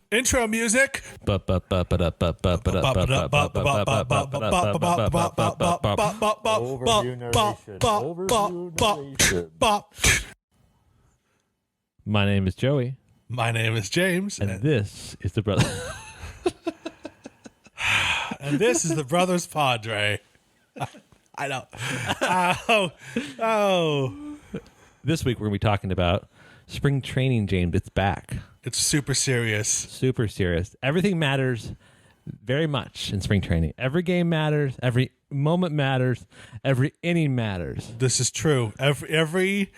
Intro music. My name is Joey. My name is James. And this is the brother. And this is the Brothers Padre. I know. This week we're going to be talking about spring training, James. It's back. It's super serious. Super serious. Everything matters very much in spring training. Every game matters. Every moment matters. Every inning matters. This is true. Every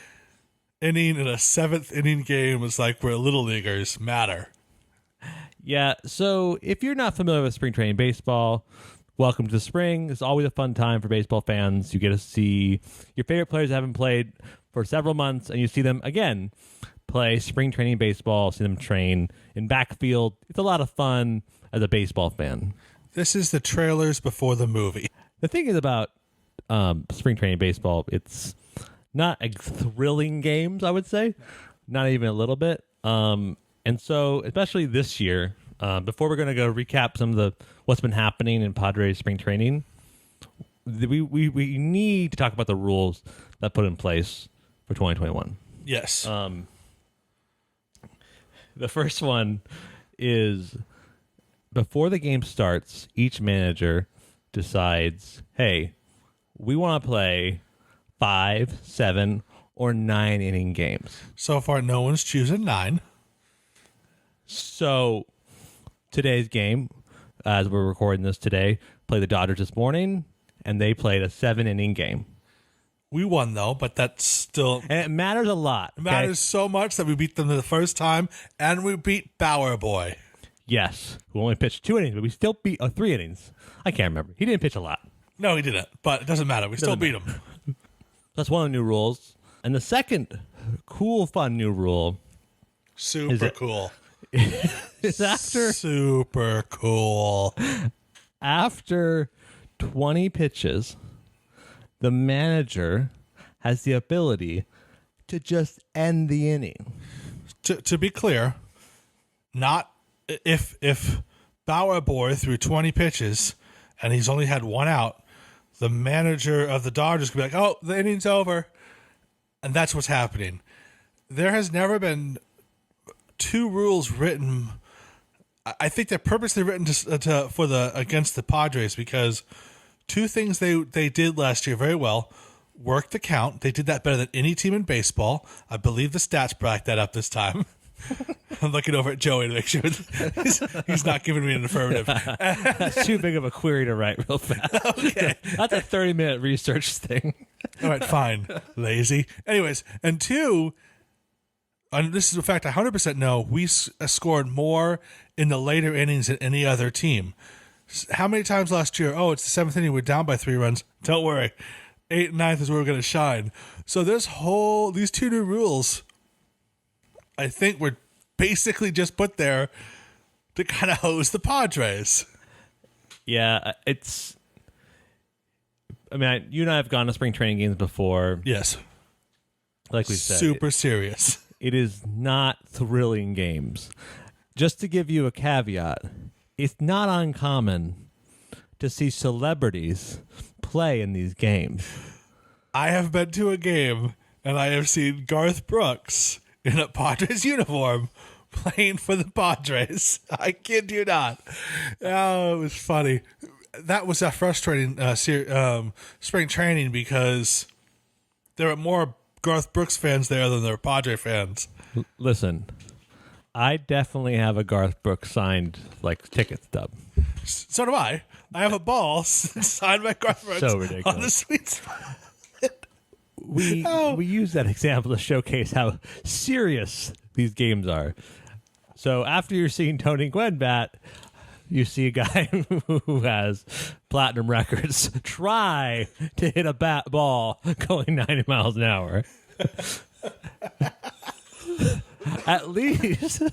inning in a seventh inning game is like where little leaguers matter. Yeah, so if you're not familiar with spring training baseball, welcome to the spring. It's always a fun time for baseball fans. You get to see your favorite players that haven't played for several months, and you see them again play spring training baseball, see them train in backfield. It's a lot of fun as a baseball fan. This is the trailers before the movie. The thing is about spring training baseball, it's not a thrilling games, I would say. Not even a little bit. And so, especially this year, before we're going to go recap some of what's been happening in Padres spring training, we need to talk about the rules that put in place for 2021. Yes. The first one is before the game starts, each manager decides, hey, we want to play 5, 7, or 9 inning games. So far, no one's choosing 9. So today's game, as we're recording this today, played the Dodgers this morning, and they played a 7-inning game. We won, though, but that's still... And it matters a lot. It matters so much that we beat them the first time, and we beat Bauer Boy. Yes. Who only pitched 2 innings, but we still beat 3 innings. I can't remember. He didn't pitch a lot. No, he didn't, but it doesn't matter. We still beat him. That's one of the new rules. And the second cool, fun new rule... Super cool. is after... Super cool. After 20 pitches... the manager has the ability to just end the inning. To be clear, not if Bauer Boy threw 20 pitches and he's only had 1 out, the manager of the Dodgers could be like, oh, the inning's over. And that's what's happening. There has never been 2 rules written. I think they're purposely written against the Padres because 2 things they did last year very well. Work the count. They did that better than any team in baseball. I believe the stats back that up this time. I'm looking over at Joey to make sure he's not giving me an affirmative. That's too big of a query to write real fast. Okay. That's a 30-minute research thing. All right, fine. Lazy. Anyways, and 2, and this is a fact I 100% know, we scored more in the later innings than any other team. How many times last year? Oh, it's the 7th inning. We're down by 3 runs. Don't worry. 8th and 9th is where we're going to shine. So these 2 new rules, I think, were basically just put there to kind of hose the Padres. Yeah, you and I have gone to spring training games before. Yes. Like we said. Super serious. It is not thrilling games. Just to give you a caveat, it's not uncommon to see celebrities play in these games. I have been to a game, and I have seen Garth Brooks in a Padres uniform playing for the Padres. I kid you not. Oh, it was funny. That was a frustrating spring training because there were more Garth Brooks fans there than there were Padre fans. Listen, I definitely have a Garth Brooks signed ticket stub. So do I. I have a ball signed by Garth Brooks so ridiculous. on the sweet spot. We use that example to showcase how serious these games are. So after you're seeing Tony Gwynn bat, you see a guy who has platinum records try to hit a ball going 90 miles an hour. At least James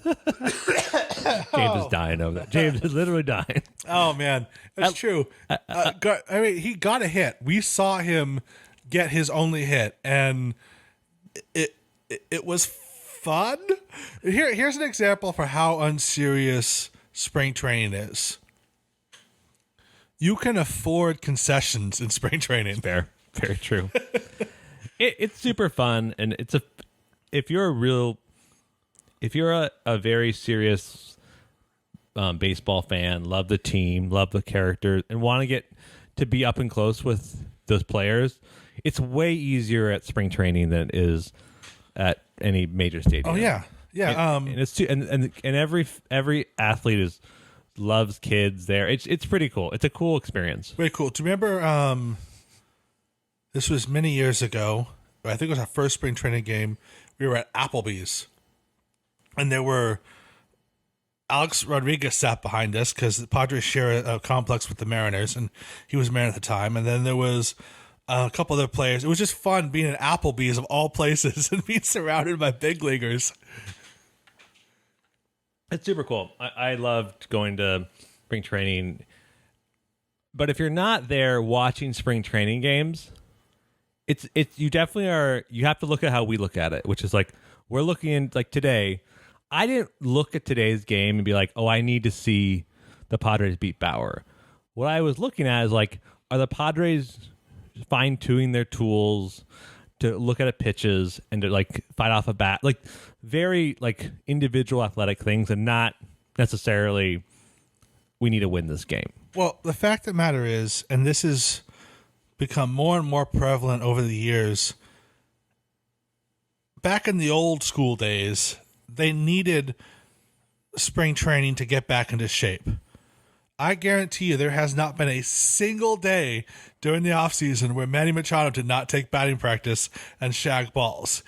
is dying over that. James is literally dying. Oh man, that's true. He got a hit. We saw him get his only hit, and it was fun. Here's an example for how unserious spring training is. You can afford concessions in spring training. Fair. Very true. It's super fun, and if you're a very serious baseball fan, love the team, love the characters, and want to get to be up and close with those players, it's way easier at spring training than it is at any major stadium. Oh yeah. And it's too, and every athlete loves kids there. It's pretty cool. It's a cool experience. Very cool. Do you remember? This was many years ago. I think it was our first spring training game. We were at Applebee's, and there were Alex Rodriguez sat behind us because the Padres share a complex with the Mariners, and he was Mariner at the time. And then there was a couple other players. It was just fun being at Applebee's of all places and being surrounded by big leaguers. It's super cool. I loved going to spring training. But if you're not there watching spring training games, it's you definitely are. You have to look at how we look at it, which is like we're looking like today. I didn't look at today's game and be like, oh, I need to see the Padres beat Bauer. What I was looking at is like, are the Padres fine-tuning their tools to look at pitches and to like fight off a bat, like very like individual athletic things, and not necessarily we need to win this game. Well, the fact of the matter is, and this has become more and more prevalent over the years, back in the old school days, they needed spring training to get back into shape. I guarantee you there has not been a single day during the offseason where Manny Machado did not take batting practice and shag balls.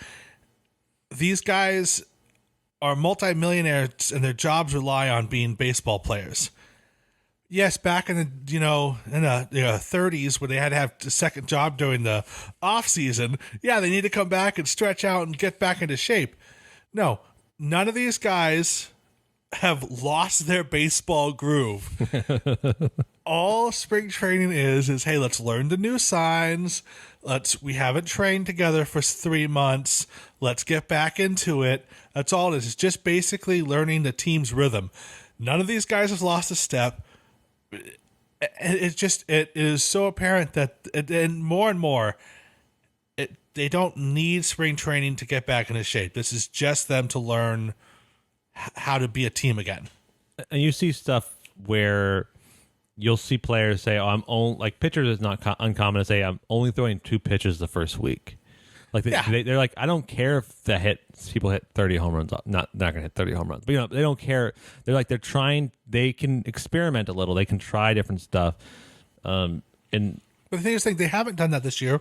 These guys are multimillionaires and their jobs rely on being baseball players. Yes, back in the 30s when they had to have a second job during the offseason, yeah, they need to come back and stretch out and get back into shape. No, none of these guys have lost their baseball groove. All spring training is hey, let's learn the new signs. We haven't trained together for 3 months. Let's get back into it. That's all it is. It's just basically learning the team's rhythm. None of these guys have lost a step. It is so apparent that and more they don't need spring training to get back into shape. This is just them to learn how to be a team again. And you see stuff where you'll see players say, "Oh, I'm only like pitchers." Is not uncommon to say, "I'm only throwing 2 pitches the first week." Like they're like, I don't care if people hit 30 home runs. Not gonna hit 30 home runs, but they don't care. They're like they're trying. They can experiment a little. They can try different stuff. But the thing is, they haven't done that this year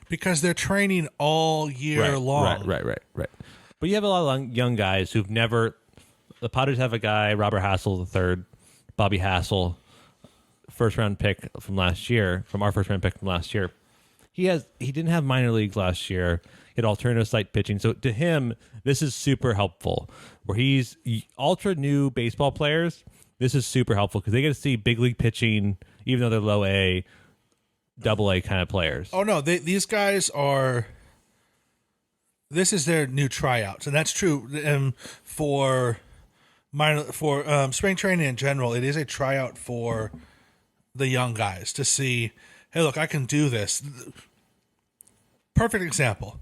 because they're training all year long. Right. But you have a lot of young guys who've never. The Padres have a guy, Robert Hassel III, Bobby Hassel, first round pick from last year, from our first round pick from last year. He didn't have minor leagues last year. He had alternative site pitching. So to him, this is super helpful. Where he's ultra new baseball players, this is super helpful because they get to see big league pitching, even though they're low A, double A kind of players. Oh no, these guys are. This is their new tryouts, and that's true. For spring training in general, it is a tryout for the young guys to see. Hey, look, I can do this. Perfect example.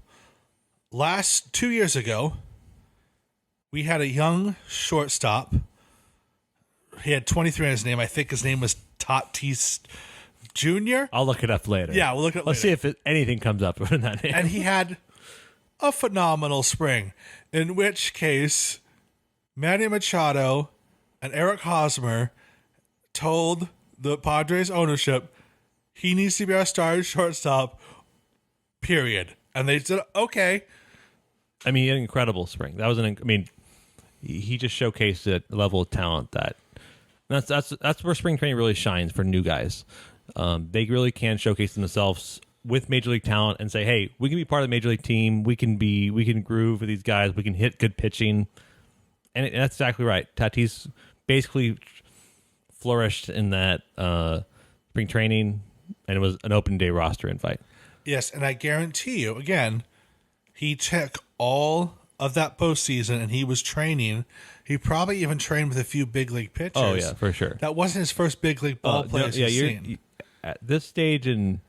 2 years ago, we had a young shortstop. He had 23 in his name. I think his name was Tatis Jr. I'll look it up later. Yeah, we'll look it up Let's later. see if anything comes up with that name. And he had a phenomenal spring, in which case Manny Machado and Eric Hosmer told the Padres ownership he needs to be our starting shortstop, period. And they said, okay. I mean, he had an incredible spring. That was he just showcased a level of talent that's where spring training really shines for new guys. They really can showcase themselves with major league talent and say, hey, we can be part of the major league team. We can groove with these guys. We can hit good pitching. And that's exactly right. Tatis basically flourished in that spring training, and it was an open day roster invite. Yes, and I guarantee you, again, he took all of that postseason and he was training. He probably even trained with a few big league pitchers. Oh, yeah, for sure. That wasn't his first big league ball player he's seen. At this stage in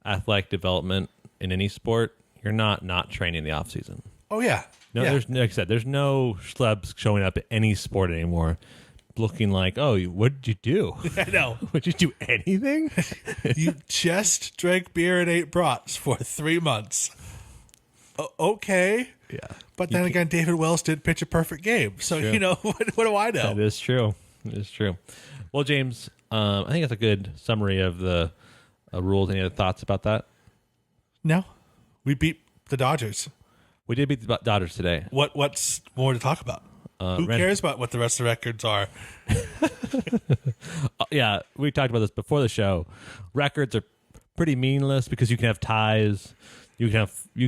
athletic development in any sport, you're not training in the off season. Oh, yeah. No, yeah. There's, like I said, there's no schlubs showing up at any sport anymore looking like, oh, what did you do? I know. Would you do anything? You just drank beer and ate brats for 3 months. Okay. Yeah. But then again, David Wells did pitch a perfect game. So, True. you know, what do I know? That is true. It is true. Well, James, I think that's a good summary of the rules. Any other thoughts about that? No. We beat the Dodgers. We did beat the Dodgers today. What's more to talk about? Who cares about what the rest of the records are? Yeah, we talked about this before the show. Records are pretty meaningless because you can have ties. You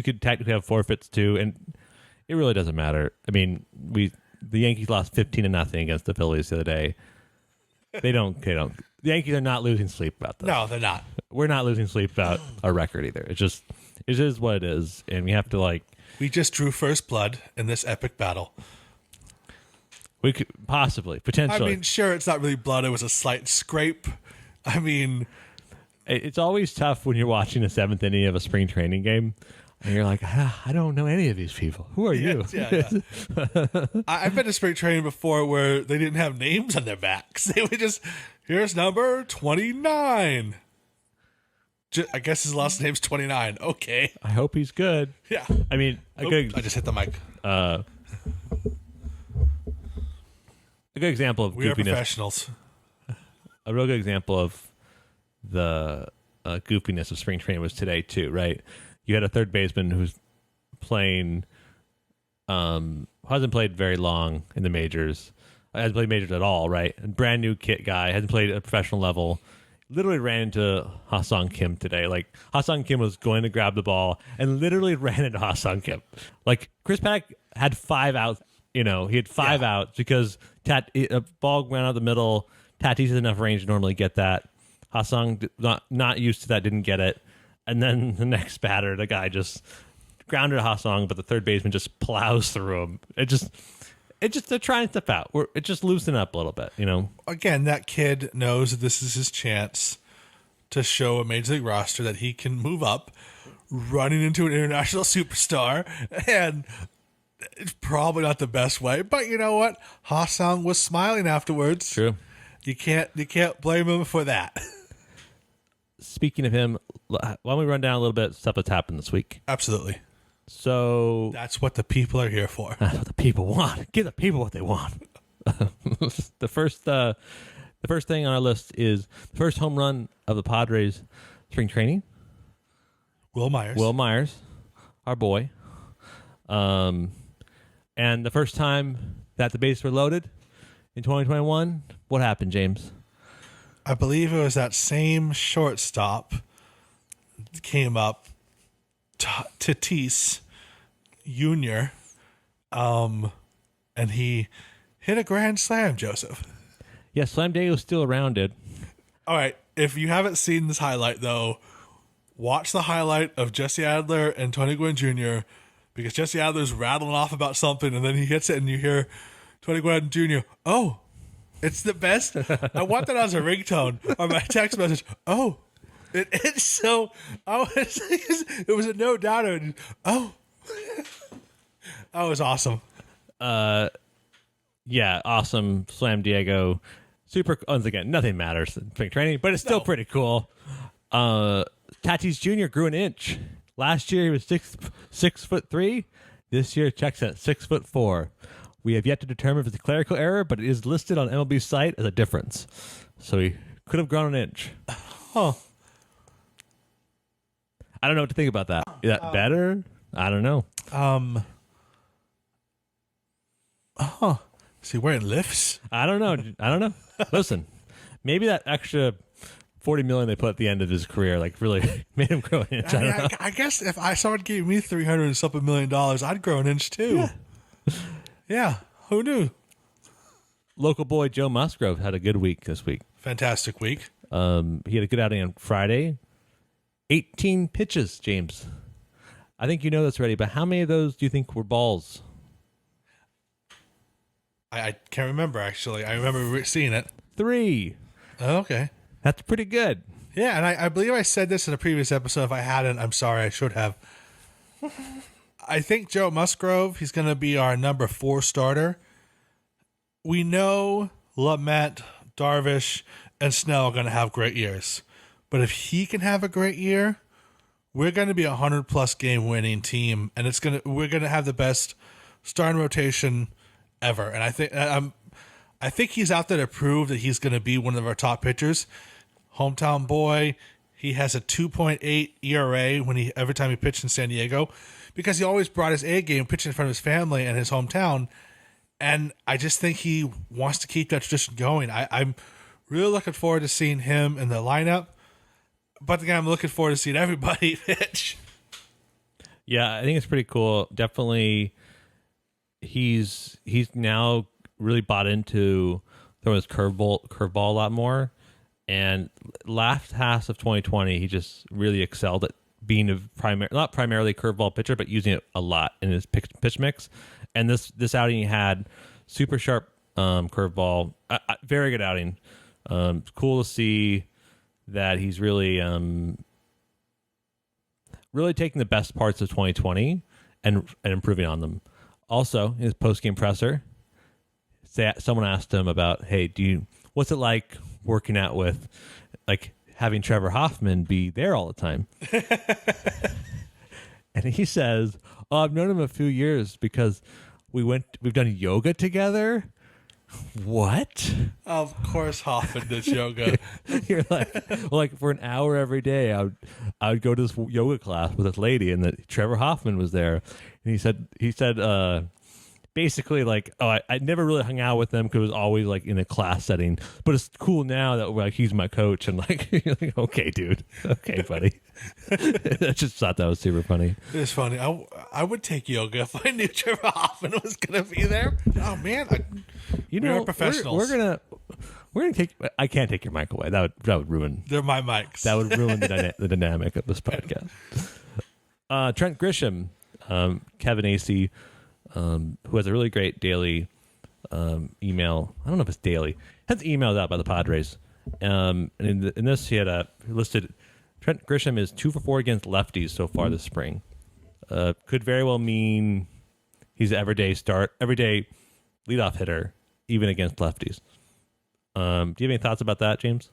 could technically have forfeits too, and it really doesn't matter. I mean, the Yankees lost 15-0 against the Phillies the other day. They don't. The Yankees are not losing sleep about this. No, they're not. We're not losing sleep about our record either. It is what it is, and we have to We just drew first blood in this epic battle. We could potentially. I mean, sure, it's not really blood. It was a slight scrape. I mean, it's always tough when you're watching the seventh inning of a spring training game, and you're like, I don't know any of these people. Who are you? Yeah. I've been to spring training before where they didn't have names on their backs. They would just, here's number 29. I guess his last name's 29. Okay. I hope he's good. Yeah. I mean, I just hit the mic. A good example of We are goofiness. professionals. A real good example of the goofiness of spring training was today too, right? You had a third baseman who's playing, hasn't played very long in the majors, hasn't played majors at all, right? A brand new kit guy, hasn't played at a professional level. Literally ran into Ha-Sung Kim today. Like, Ha-Sung Kim was going to grab the ball and literally ran into Ha-Sung Kim. Like, Chris Paddock had 5 outs. You know, he had 5 outs because a ball went out the middle. Tatis has enough range to normally get that. Ha-Sung, not used to that, didn't get it. And then the next batter, the guy just grounded Ha-Sung, but the third baseman just plows through him. They're trying to step out. It's just loosen up a little bit, you know. Again, that kid knows that this is his chance to show a major league roster that he can move up, running into an international superstar, and it's probably not the best way. But you know what? Ha-Sung was smiling afterwards. True. You can't blame him for that. Speaking of him, why don't we run down a little bit of stuff that's happened this week? Absolutely. So That's what the people are here for. that's what the people want. Give the people what they want. The first thing on our list is the first home run of the Padres spring training. Will Myers. Will Myers, our boy. And the first time that the bases were loaded in 2021, what happened, James? I believe it was that same shortstop came up, Tatis Jr., and he hit a grand slam, Joseph. Yeah, Slam Diego's still around, dude. All right, if you haven't seen this highlight, though, watch the highlight of Jesse Adler and Tony Gwynn Jr., because Jesse Adler's rattling off about something, and then he hits it, and you hear Tony Gwynn Jr., oh, it's the best. I want that as a ringtone or my text message. Oh, it's so, it was a no doubter. Oh, that was awesome. Yeah, awesome. Slam Diego. Super, once again, nothing matters in spring training, but it's still pretty cool. Tatis Jr. grew an inch. Last year he was 6'3". This year checks at 6'4". We have yet to determine if it's a clerical error, but it is listed on MLB's site as a difference. So he could have grown an inch. Huh. I don't know what to think about that. Is that better? I don't know. Is he wearing lifts? I don't know. Listen, maybe that extra $40 million they put at the end of his career really made him grow an inch. I don't know. I guess if someone gave me $300 and something $million, I'd grow an inch too. Yeah. Who knew? Local boy Joe Mosgrove had a good week this week. Fantastic week. He had a good outing on Friday. 18 pitches, James. I think you know this already, but how many of those do you think were balls? I can't remember, actually. I remember seeing it. 3. Oh, okay. That's pretty good. Yeah, and I believe I said this in a previous episode. If I hadn't, I'm sorry. I should have. I think Joe Musgrove, he's going to be our number 4 starter. We know Lamet, Darvish, and Snell are going to have great years. But if he can have a great year, we're going to be a 100-plus game winning team, and we're going to have the best starting rotation ever. And I think he's out there to prove that he's going to be one of our top pitchers. Hometown boy, he has a 2.8 ERA every time he pitched in San Diego, because he always brought his A game, pitching in front of his family and his hometown. And I just think he wants to keep that tradition going. I'm really looking forward to seeing him in the lineup. But again, I'm looking forward to seeing everybody pitch. Yeah, I think it's pretty cool. Definitely, he's now really bought into throwing his curveball a lot more. And last half of 2020, he just really excelled at being not primarily curveball pitcher, but using it a lot in his pitch mix. And this outing he had super sharp curveball, very good outing. Cool to see that he's really taking the best parts of 2020 and improving on them. Also, in his post-game presser, someone asked him about, hey, what's it like working out with, like, having Trevor Hoffman be there all the time? And he says, oh, I've known him a few years because we've done yoga together. What? Of course Hoffman does yoga. You're like for an hour every day, I would go to this yoga class with this lady, and Trevor Hoffman was there, and he said basically, like, oh, I never really hung out with him because it was always like in a class setting, but it's cool now that like he's my coach, and like, you're like, okay, dude, okay, buddy. I just thought that was super funny. It's funny. I would take yoga if I knew Trevor Hoffman was going to be there. Oh man, we're professionals. We're gonna take. I can't take your mic away. That would ruin. They're my mics. That would ruin the dynamic of this podcast. Trent Grisham, Kevin Acey, who has a really great daily email. I don't know if it's daily. Has emailed out by the Padres. And in this, he had listed Trent Grisham is 2 for 4 against lefties so far this spring. Could very well mean he's an everyday leadoff hitter, even against lefties. Do you have any thoughts about that, James?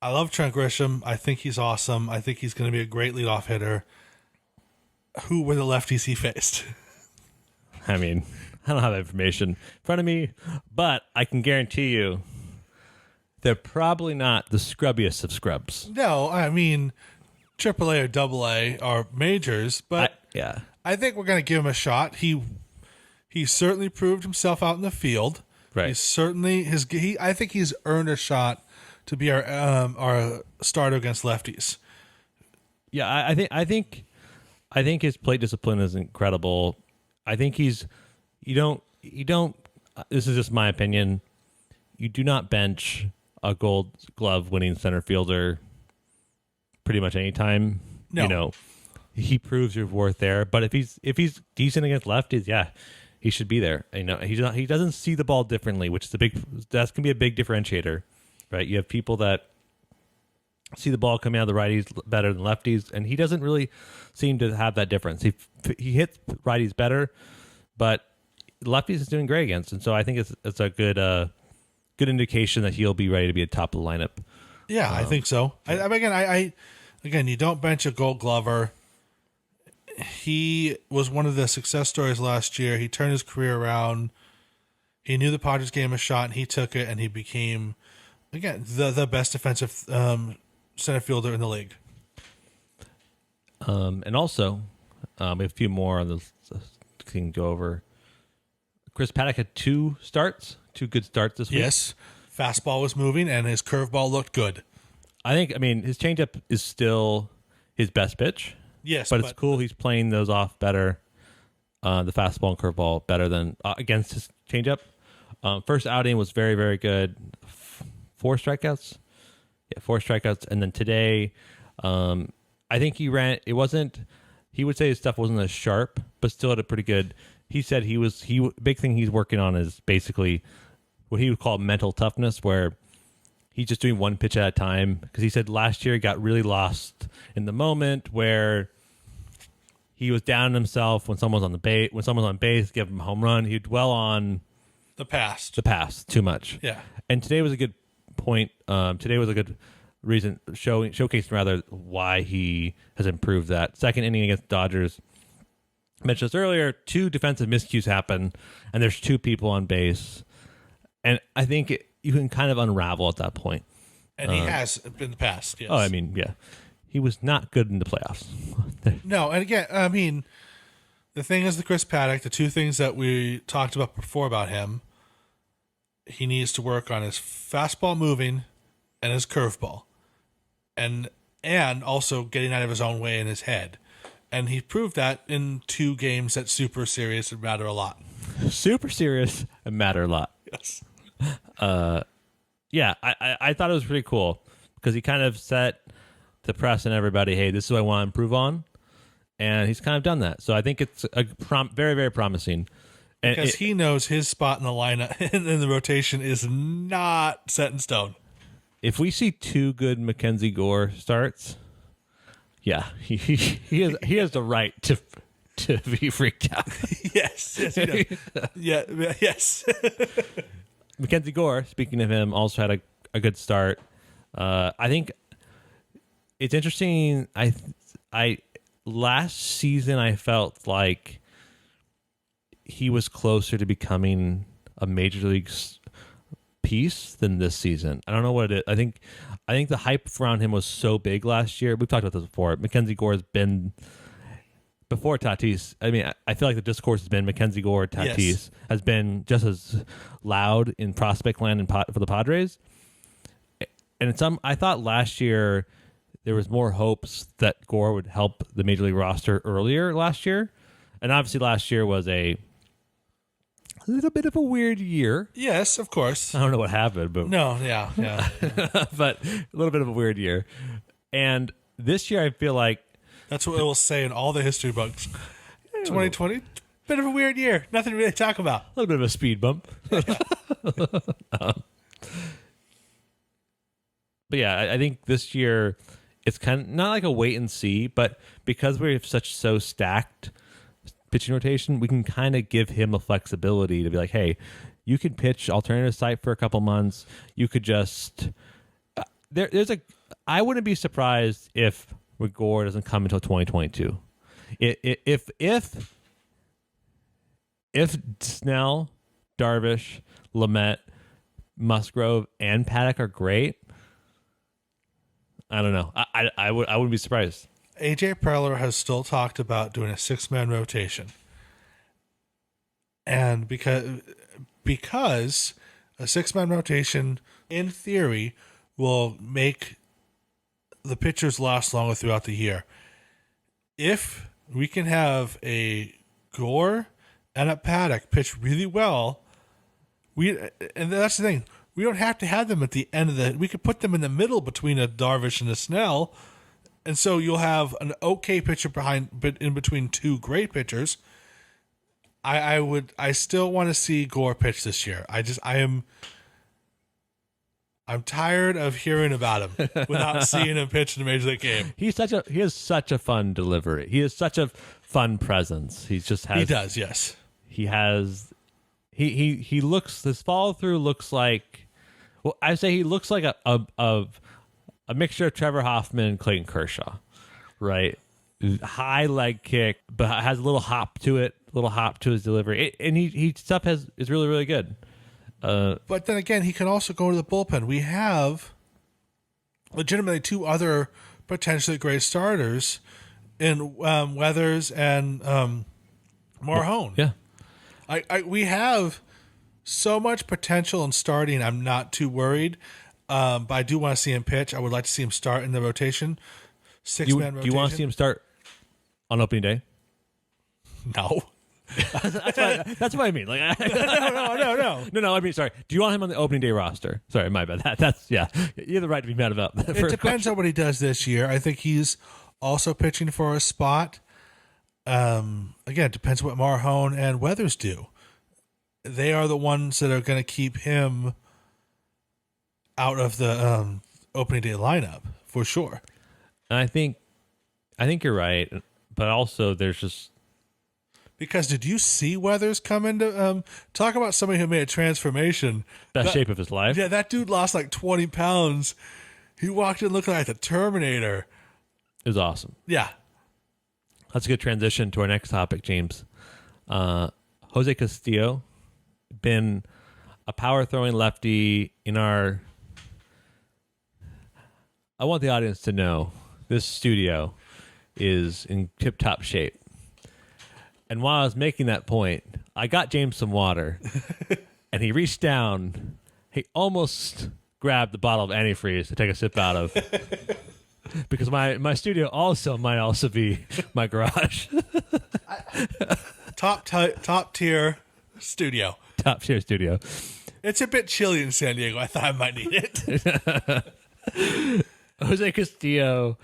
I love Trent Grisham. I think he's awesome. I think he's going to be a great leadoff hitter. Who were the lefties he faced? I mean, I don't have that information in front of me, but I can guarantee you they're probably not the scrubbiest of scrubs. No, I mean, AAA or AA are majors, but I think we're going to give him a shot. He certainly proved himself out in the field. Right. He's certainly I think he's earned a shot to be our starter against lefties. Yeah, I think his plate discipline is incredible. I think you don't. This is just my opinion. You do not bench a Gold Glove winning center fielder pretty much any time. No. You know, he proves your worth there. But if he's decent against lefties, yeah, he should be there. You know, he doesn't see the ball differently, which is that's gonna be a big differentiator, right? You have people that see the ball coming out of the righties better than lefties, and he doesn't really seem to have that difference. He hits righties better, but lefties is doing great against, and so I think it's a good indication that he'll be ready to be at top of the lineup. Yeah, I think so. Again, you don't bench a Gold Glover. He was one of the success stories last year. He turned his career around. He knew the Padres gave him a shot, and he took it, and he became, again, the best defensive center fielder in the league. And also, we have a few more on this thing to go over. Chris Paddock had 2 good starts this week. Yes, fastball was moving, and his curveball looked good. I mean, his changeup is still his best pitch. Yes, but it's cool he's playing those off better, the fastball and curveball better than against his changeup. First outing was very, very good. 4 strikeouts. Yeah, 4 strikeouts. And then today, I think he ran. It wasn't. He would say his stuff wasn't as sharp, but still had a pretty good. He said big thing he's working on is basically what he would call mental toughness, where he's just doing one pitch at a time. Because he said last year he got really lost in the moment where he was down on himself when someone's on base, give him a home run. He'd dwell on The past too much. Yeah. And today was a good point. Today was a good reason showcasing rather why he has improved that. Second inning against Dodgers. I mentioned this earlier. 2 defensive miscues happen, and there's 2 people on base. And I think you can kind of unravel at that point. And he has in the past, yes. Oh, I mean, yeah. He was not good in the playoffs. No, and again, I mean, the thing is the Chris Paddock, the 2 things that we talked about before about him, he needs to work on his fastball moving and his curveball. And also getting out of his own way in his head. And he proved that in 2 games that's super serious and matter a lot. Super serious and matter a lot. Yes. Yeah, I thought it was pretty cool because he kind of set the press and everybody, hey, this is what I want to improve on. And he's kind of done that. So I think it's very, very promising. And because he knows his spot in the lineup in the rotation is not set in stone. If we see 2 good Mackenzie Gore starts, yeah, he has the right to be freaked out. Yes, he does. Yes. Mackenzie Gore, speaking of him, also had a good start. I think it's interesting. I last season I felt like he was closer to becoming a major league piece than this season. I don't know what it is. I think the hype around him was so big last year. We've talked about this before. Mackenzie Gore has been before Tatis. I mean, I feel like the discourse has been Mackenzie Gore, Tatis has been just as loud in prospect land for the Padres. And I thought last year there was more hopes that Gore would help the major league roster earlier last year. And obviously last year was a little bit of a weird year. Yes, of course. I don't know what happened, but no, yeah. But a little bit of a weird year. And this year I feel like that's what it will say in all the history books. 2020, bit of a weird year. Nothing to really talk about. A little bit of a speed bump. But yeah, I think this year it's kind of not like a wait and see, but because we have so stacked pitching rotation, we can kind of give him a flexibility to be like, hey, you can pitch alternative site for a couple months. You could just I wouldn't be surprised if Gore doesn't come until 2022. If Snell, Darvish, Lamet, Musgrove, and Paddock are great, I don't know. I wouldn't be surprised. AJ Preller has still talked about doing a 6-man rotation. And because a 6-man rotation, in theory, will make the pitchers last longer throughout the year. If we can have a Gore and a Paddock pitch really well, and that's the thing, we don't have to have them at the end of we could put them in the middle between a Darvish and a Snell, and so you'll have an okay pitcher in between 2 great pitchers. I still want to see Gore pitch this year. I'm tired of hearing about him without seeing him pitch in a major league game. He has such a fun delivery. He has such a fun presence. He does, yes. He looks, his follow through looks like, well, I say he looks like a mixture of Trevor Hoffman and Clayton Kershaw, right? High leg kick, but has a little hop to it, a little hop to his delivery. And he stuff is really, really good. But then again, he can also go to the bullpen. We have legitimately 2 other potentially great starters in Weathers and Marhone. Yeah. We have so much potential in starting. I'm not too worried, but I do want to see him pitch. I would like to see him start in the rotation, 6-man rotation. Do you want to see him start on opening day? No. That's what I mean. Like, no. I mean, sorry. Do you want him on the opening day roster? Sorry, my bad. That's yeah. You have the right to be mad about that. It depends on what he does this year. I think he's also pitching for a spot. Again, it depends what Marhone and Weathers do. They are the ones that are going to keep him out of the opening day lineup for sure. And I think you're right, but also there's just because did you see Weathers come into talk about somebody who made a transformation? Best shape of his life. Yeah, that dude lost like 20 pounds. He walked in looking like the Terminator. It was awesome. Yeah. That's a good transition to our next topic, James. Jose Castillo, been a power throwing lefty in our. I want the audience to know this studio is in tip-top shape. And while I was making that point, I got James some water, and he reached down. He almost grabbed the bottle of antifreeze to take a sip out of. Because my studio might also be my garage. Top tier studio. Top tier studio. It's a bit chilly in San Diego. I thought I might need it. Jose Castillo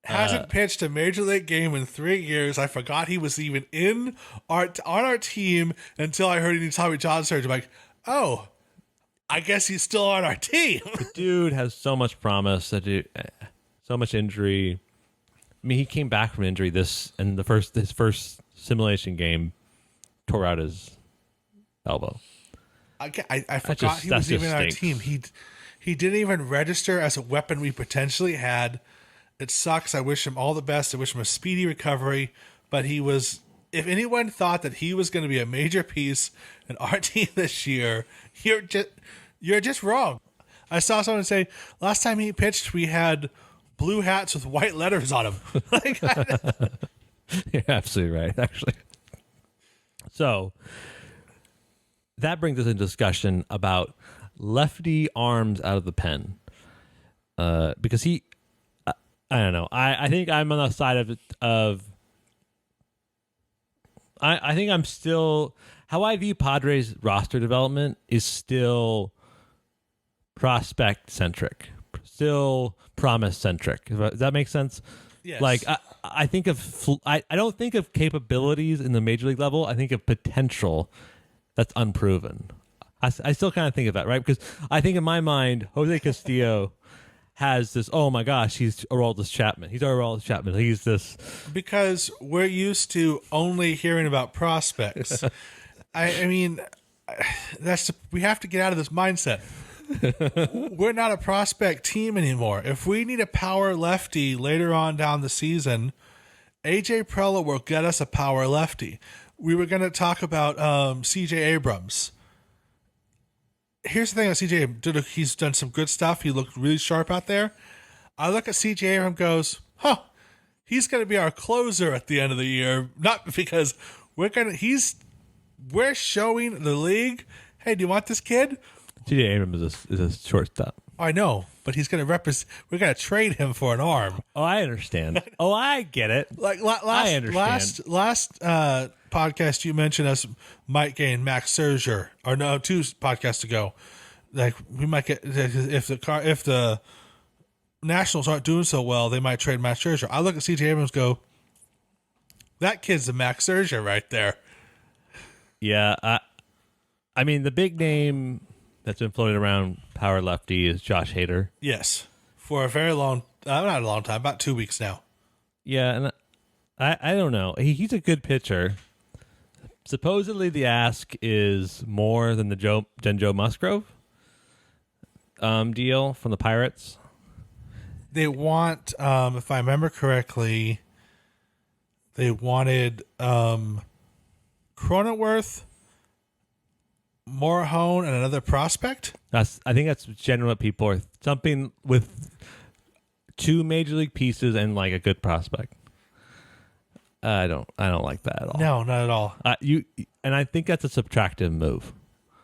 hasn't pitched a major league game in 3 years. I forgot he was even on our team until I heard he needed Tommy John surgery. I'm like, oh, I guess he's still on our team. The dude has so much promise. So much injury. I mean, he came back from injury his first simulation game, tore out his elbow. I forgot he was even on our team. He didn't even register as a weapon we potentially had. It sucks. I wish him all the best. I wish him a speedy recovery. But he was. If anyone thought that he was going to be a major piece in our team this year, you're just wrong. I saw someone say last time he pitched, we had blue hats with white letters on them. You're absolutely right, actually. So that brings us into discussion about lefty arms out of the pen. Because I don't know. I think I'm on the side of I think I'm still, how I view Padres roster development is still prospect centric, still promise centric. Does that make sense? Yes. Like I think of I don't think of capabilities in the major league level. I think of potential that's unproven. I still kind of think of that, right? Because I think in my mind, Jose Castillo has this, oh my gosh, he's Aroldis Chapman. He's Aroldis Chapman. He's this. Because we're used to only hearing about prospects. I mean, we have to get out of this mindset. We're not a prospect team anymore. If we need a power lefty later on down the season, AJ Preller will get us a power lefty. We were going to talk about CJ Abrams. Here's the thing on CJ. He's done some good stuff. He looked really sharp out there. I look at CJ Abrams goes, he's going to be our closer at the end of the year. Not because we're showing the league, hey, do you want this kid? CJ Abrams is a shortstop. I know, but he's going to represent. We're going to trade him for an arm. Oh, I understand. Oh, I get it. Like I understand. Last podcast you mentioned us might gain Max Scherzer, or no, 2 podcasts ago. Like we might get if the Nationals aren't doing so well, they might trade Max Scherzer. I look at CJ Abrams, go, that kid's a Max Scherzer right there. Yeah, I mean the big name that's been floated around power lefty is Josh Hader. Yes, for a very long, not a long time, about 2 weeks now. Yeah, and I don't know. He's a good pitcher. Supposedly the ask is more than Joe Musgrove deal from the Pirates. They want, if I remember correctly, they wanted Cronenworth, Morhone, and another prospect. I think that's generally what people are, something with 2 major league pieces and like a good prospect. I don't like that at all. No, not at all. And I think that's a subtractive move.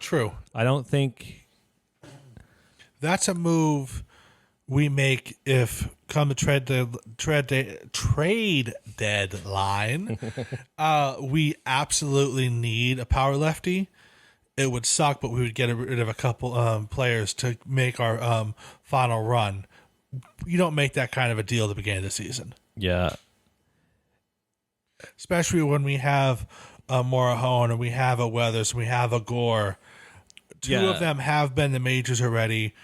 True. I don't think that's a move we make if come the trade deadline. We absolutely need a power lefty. It would suck, but we would get rid of a couple players to make our final run. You don't make that kind of a deal at the beginning of the season. Yeah. Especially when we have a Morahone and we have a Weathers and we have a Gore. Two of them have been the majors already.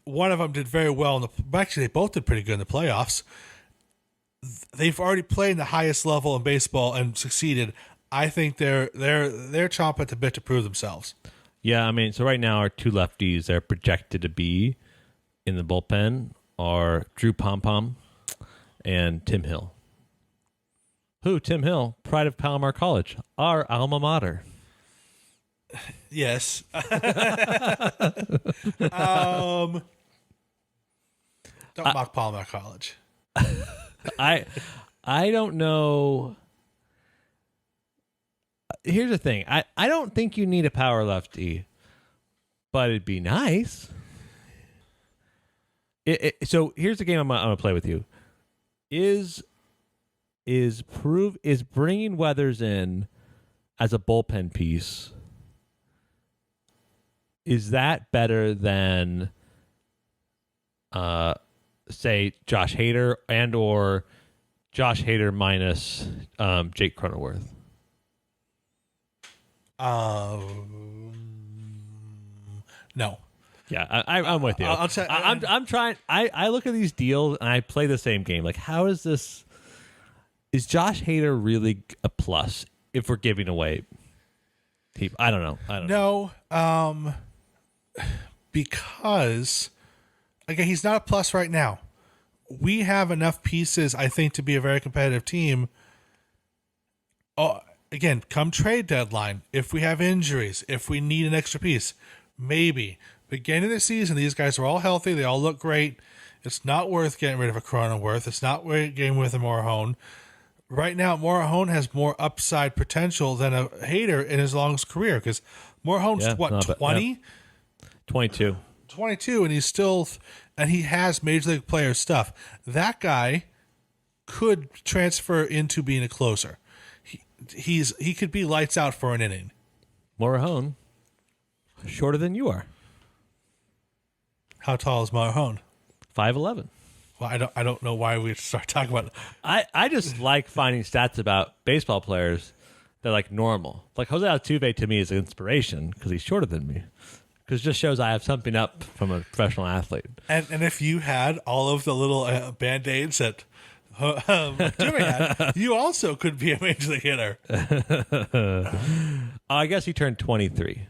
One of them did very well actually, they both did pretty good in the playoffs. They've already played the highest level in baseball and succeeded. I think they're chomping at the bit to prove themselves. Yeah, I mean, so right now our two lefties that are projected to be in the bullpen are Drew Pompom and Tim Hill. Tim Hill, pride of Palomar College, our alma mater. Yes. Don't mock Palomar College. I don't know. Here's the thing. I don't think you need a power lefty, but it'd be nice. So here's the game I'm gonna play with you. Is bringing Weathers in as a bullpen piece, is that better than say Josh Hader and or Josh Hader minus Jake Cronenworth? No. Yeah, I'm with you. I'm trying. I look at these deals and I play the same game. Like, how is this? Is Josh Hader really a plus if we're giving away people? I don't know. No, because again, he's not a plus right now. We have enough pieces, I think, to be a very competitive team. Again, come trade deadline, if we have injuries, if we need an extra piece, maybe. Beginning of the season, these guys are all healthy. They all look great. It's not worth getting rid of a Cronenworth. It's not worth getting with a Morahone. Right now, Morahone has more upside potential than a Hader in his longest career because Morahone's 20? 22. 22, and he's still, and he has major league player stuff. That guy could transfer into being a closer. He could be lights out for an inning. Morahone, shorter than you are. How tall is Morahone? 5'11". Well, I don't know why we start talking about it. I just like finding stats about baseball players that are like normal. Like Jose Altuve to me is an inspiration because he's shorter than me. Because it just shows I have something up from a professional athlete. And if you had all of the little Band-Aids that Jimmy had, you also could be a major league hitter. I guess he turned 23.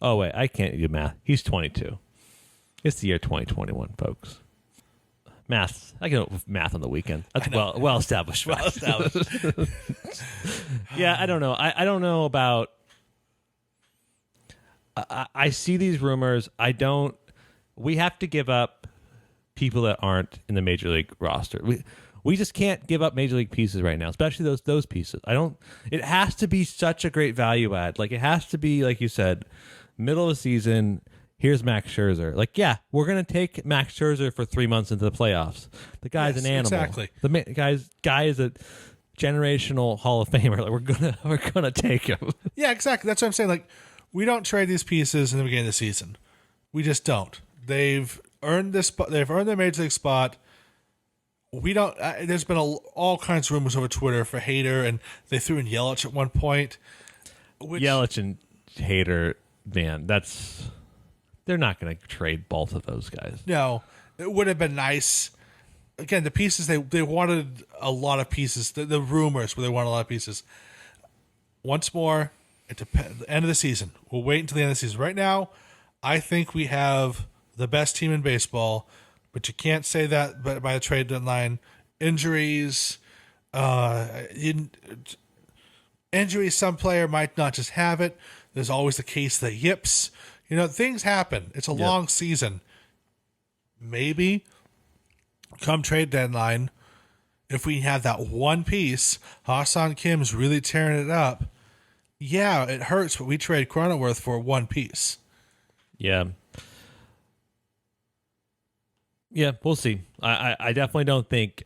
Oh, wait, I can't do math. He's 22. It's the year 2021, folks. Math. I can do math on the weekend. That's well established. Well established. Yeah, I don't know. I don't know about. I see these rumors. We have to give up people that aren't in the major league roster. We just can't give up major league pieces right now, especially those pieces. It has to be such a great value add. Like it has to be, like you said, middle of the season. Here's Max Scherzer. Like, yeah, we're gonna take Max Scherzer for 3 months into the playoffs. The guy's an animal. Exactly. The guy is a generational Hall of Famer. Like we're gonna take him. Yeah, exactly. That's what I'm saying. Like, we don't trade these pieces in the beginning of the season. We just don't. They've earned this. They've earned their major league spot. We don't. There's been all kinds of rumors over Twitter for Hader, and they threw in Yelich at one point. Yelich and Hader, man, they're not going to trade both of those guys. No, it would have been nice. Again, the pieces they wanted a lot of pieces. The rumors where they wanted a lot of pieces. Once more, at the end of the season, we'll wait until the end of the season. Right now, I think we have the best team in baseball, but you can't say that. But by the trade deadline, injuries, some player might not just have it. There's always the case that yips. Things happen. It's a long season. Maybe come trade deadline, if we have that one piece, Ha-Seong Kim's really tearing it up. Yeah, it hurts, but we trade Cronenworth for one piece. Yeah. Yeah, we'll see. I definitely don't think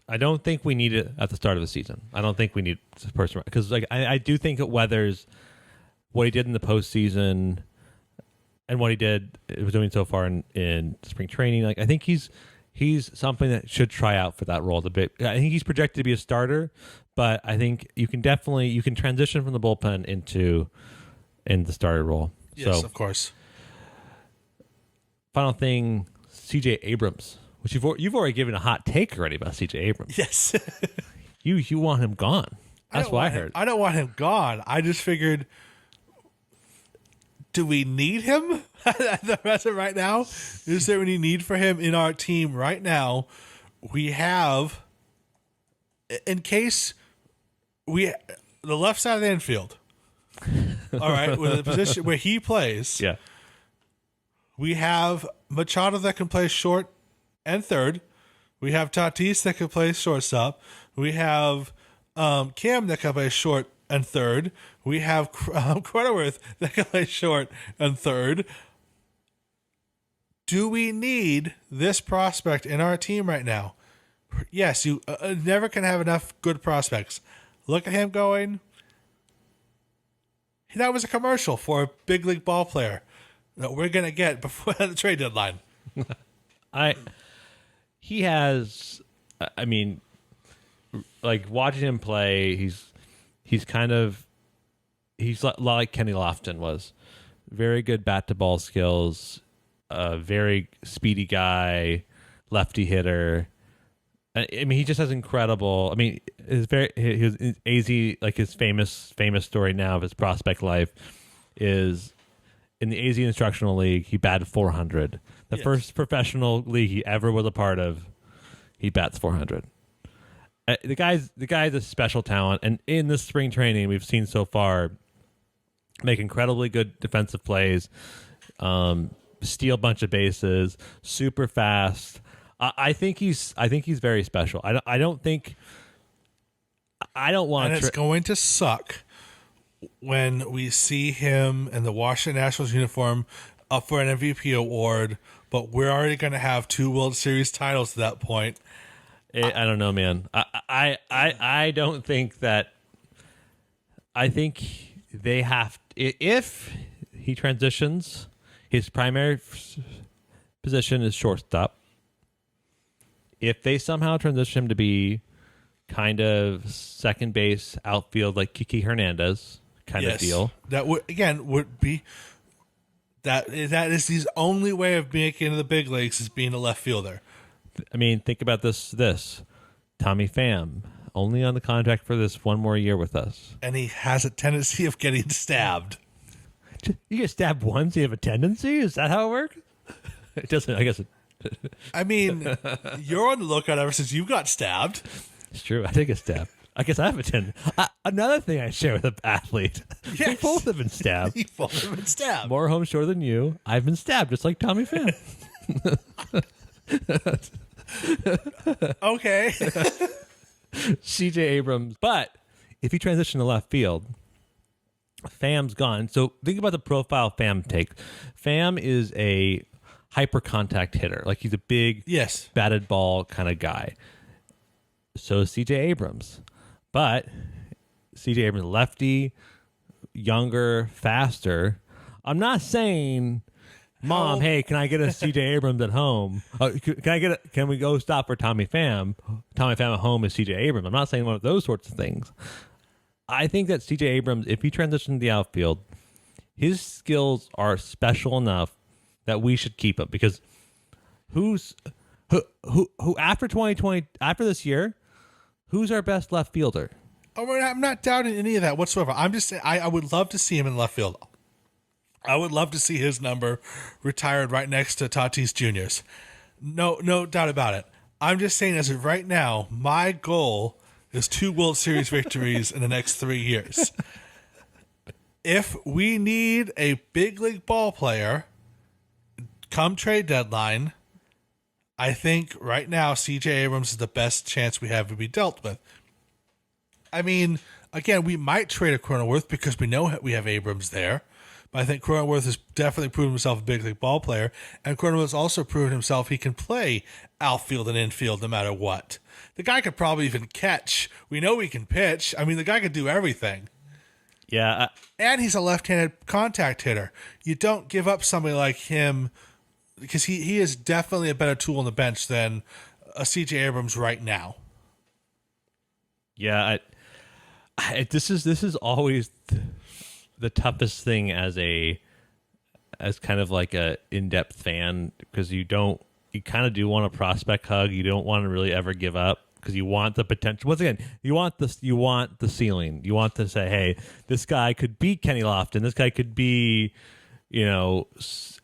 we need it at the start of the season. I don't think we need this person because I do think it weathers what he did in the postseason and what he was doing so far in spring training. Like I think he's he's something that should try out for that role a bit. I think he's projected to be a starter, but I think you can transition from the bullpen into the starter role. Yes, so, of course. Final thing, C.J. Abrams, which you've already given a hot take already about C.J. Abrams. Yes. You want him gone. That's what I heard. I don't want him gone. I just figured, do we need him at the present right now? Is there any need for him in our team right now? We have, in case the left side of the infield. All right, with the position where he plays. Yeah. We have Machado that can play short and third. We have Tatis that can play shortstop. We have Cam that can play short and third. We have Cronenworth that can play short and third. Do we need this prospect in our team right now? Yes, you never can have enough good prospects. Look at him going. That was a commercial for a big league ball player that we're going to get before the trade deadline. He has, I mean, like watching him play, he's like Kenny Lofton was. Very good bat to ball skills, a very speedy guy, lefty hitter. I mean, he just has incredible. I mean, his AZ, like his famous story now of his prospect life is in the AZ Instructional League. He batted 400. The first professional league he ever was a part of, he bats 400. The guy's a special talent, and in this spring training we've seen so far, make incredibly good defensive plays, steal a bunch of bases, super fast. I think he's very special. I don't want to. And it's going to suck when we see him in the Washington Nationals uniform up for an MVP award, but we're already going to have 2 World Series titles at that point. I don't know, man. I don't think that. I think they have, if he transitions, his primary position is shortstop. If they somehow transition him to be kind of second base, outfield, like Kiki Hernandez kind of deal, that would be that is his only way of making it into the big leagues is being a left fielder. I mean, think about this. Tommy Pham, only on the contract for this one more year with us. And he has a tendency of getting stabbed. You get stabbed once, you have a tendency? Is that how it works? It doesn't, I guess. I mean, you're on the lookout ever since you got stabbed. It's true. I did get stabbed. I guess I have a tendency. Another thing I share with an athlete. Yes. We both have been stabbed. You both have been stabbed. More home shore than you. I've been stabbed, just like Tommy Pham. Okay. C.J. Abrams. But if he transitioned to left field, Pham's gone. So think about the profile Pham take. Pham is a hyper contact hitter. Like he's a big batted ball kind of guy. So is C.J. Abrams. But C.J. Abrams, lefty, younger, faster. I'm not saying, Mom, hey, can I get a C.J. Abrams at home? Can we go stop for Tommy Pham? Tommy Pham at home is C.J. Abrams. I'm not saying one of those sorts of things. I think that C.J. Abrams, if he transitions to the outfield, his skills are special enough that we should keep him, because who after 2020, after this year, who's our best left fielder? Oh, I'm not doubting any of that whatsoever. I'm just saying I would love to see him in left field. I would love to see his number retired right next to Tatis Jr.'s. No doubt about it. I'm just saying, as of right now, my goal is 2 World Series victories in the next 3 years. If we need a big league ball player come trade deadline, I think right now C.J. Abrams is the best chance we have to be dealt with. I mean, again, we might trade a Cronenworth because we know we have Abrams there. But I think Cronenworth has definitely proven himself a big league ball player, and Cronenworth's also proven himself he can play outfield and infield no matter what. The guy could probably even catch. We know he can pitch. I mean, the guy could do everything. Yeah. And he's a left-handed contact hitter. You don't give up somebody like him because he is definitely a better tool on the bench than a CJ Abrams right now. Yeah, this is always the toughest thing as kind of like a in-depth fan, because you kind of do want a prospect hug. You don't want to really ever give up, because you want the potential. Once again, you want the ceiling. You want to say, hey, this guy could be Kenny Lofton. This guy could be, a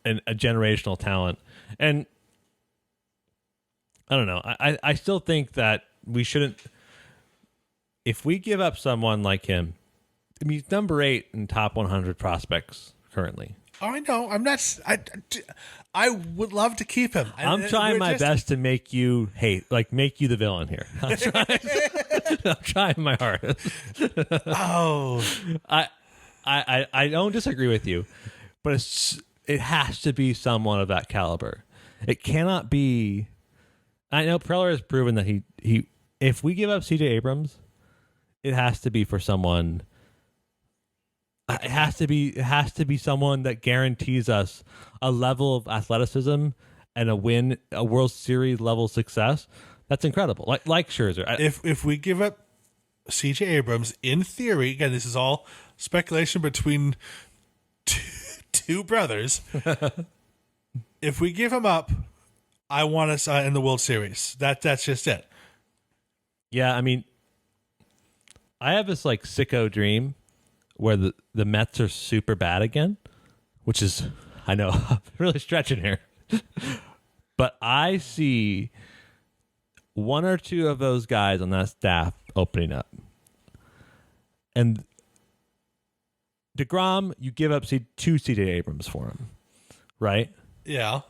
generational talent. And I don't know. I still think that we shouldn't. If we give up someone like him, I mean, he's number 8 in top 100 prospects currently. Oh, I know. I'm not. I would love to keep him. I'm trying my best to make you make you the villain here. I'm trying my hardest. Oh, I don't disagree with you, but it has to be someone of that caliber. It cannot be. I know Preller has proven that he if we give up CJ Abrams, it has to be for someone. It has to be someone that guarantees us a level of athleticism and a World Series level success. That's incredible. Like Scherzer. If we give up CJ Abrams, in theory, again, this is all speculation between two brothers. If we give him up, I want us in the World Series. That's just it. Yeah, I mean, I have this sicko dream where the Mets are super bad again, which is, I know, I'm really stretching here. But I see one or two of those guys on that staff opening up. And DeGrom, you give up 2 CJ Abrams for him, right? Yeah.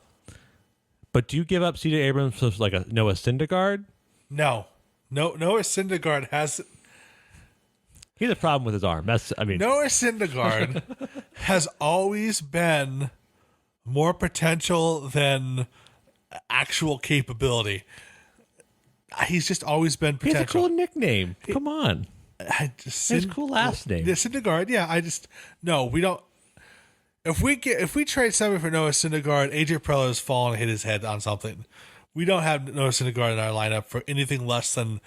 But do you give up CJ Abrams for a Noah Syndergaard? No. Noah Syndergaard has... He has a problem with his arm. Noah Syndergaard has always been more potential than actual capability. He's just always been potential. He has a cool nickname. Come on. His cool last name. Syndergaard, yeah. No, we don't. If we trade something for Noah Syndergaard, AJ Preller has fallen and hit his head on something. We don't have Noah Syndergaard in our lineup for anything less than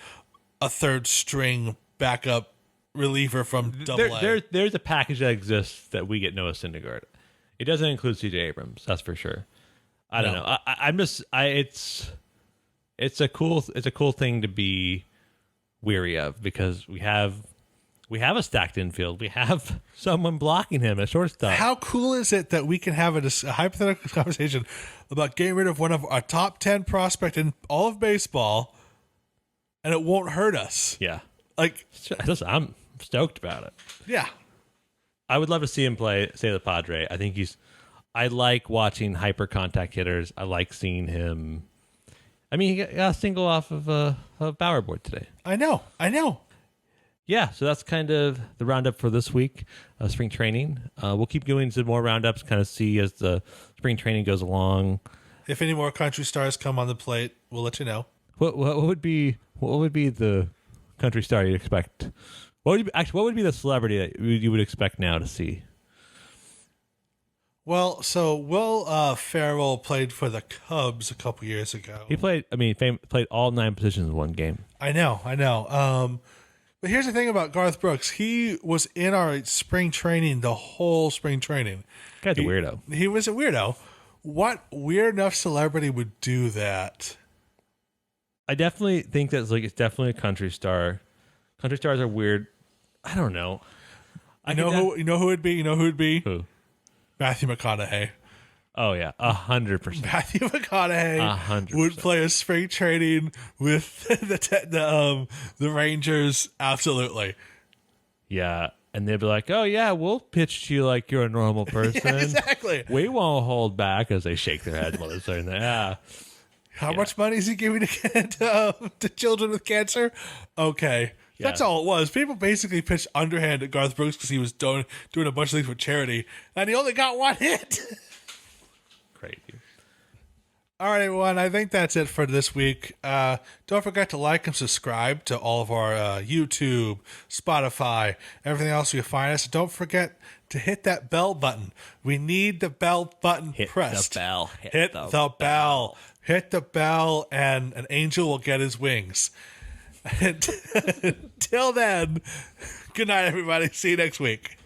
a third string backup reliever from Double-A. There's a package that exists that we get Noah Syndergaard. It doesn't include CJ Abrams, that's for sure. I don't know. It's a cool thing to be weary of, because we have a stacked infield. We have someone blocking him at shortstop. How cool is it that we can have a hypothetical conversation about getting rid of one of our top 10 prospect in all of baseball, and it won't hurt us? Yeah. I'm stoked about it. Yeah. I would love to see him play, say, the Padre. I like watching hyper contact hitters. I like seeing him. I mean, he got a single off of a Bauer board today. I know. Yeah, so that's kind of the roundup for this week, spring training. We'll keep doing some more roundups, kind of see as the spring training goes along. If any more country stars come on the plate, we'll let you know. What would be the country star you'd expect? What would be the celebrity that you would expect now to see? Well, so Will Ferrell played for the Cubs a couple years ago. He played all 9 positions in one game. I know. But here's the thing about Garth Brooks. He was in our spring training, the whole spring training. Guy's a weirdo. He was a weirdo. What weird enough celebrity would do that? I definitely think that it's definitely a country star. Country stars are weird. I don't know. You know who it would be? Who? Matthew McConaughey. Oh yeah, 100%. Matthew McConaughey 100%. would play a spring training with the Rangers. Absolutely. Yeah, and they'd be like, "Oh yeah, we'll pitch to you like you're a normal person. Yeah, exactly. We won't hold back," as they shake their heads while they're saying that. Yeah. How much money is he giving to children with cancer? Okay. Yeah. That's all it was. People basically pitched underhand at Garth Brooks because he was doing a bunch of things for charity, and he only got one hit. Crazy. All right, everyone. I think that's it for this week. Don't forget to like and subscribe to all of our YouTube, Spotify, everything else you find us. Don't forget bell. hit that bell button. We need the bell button pressed. The bell. Hit the bell. Hit the bell, and an angel will get his wings. Until then, good night, everybody. See you next week.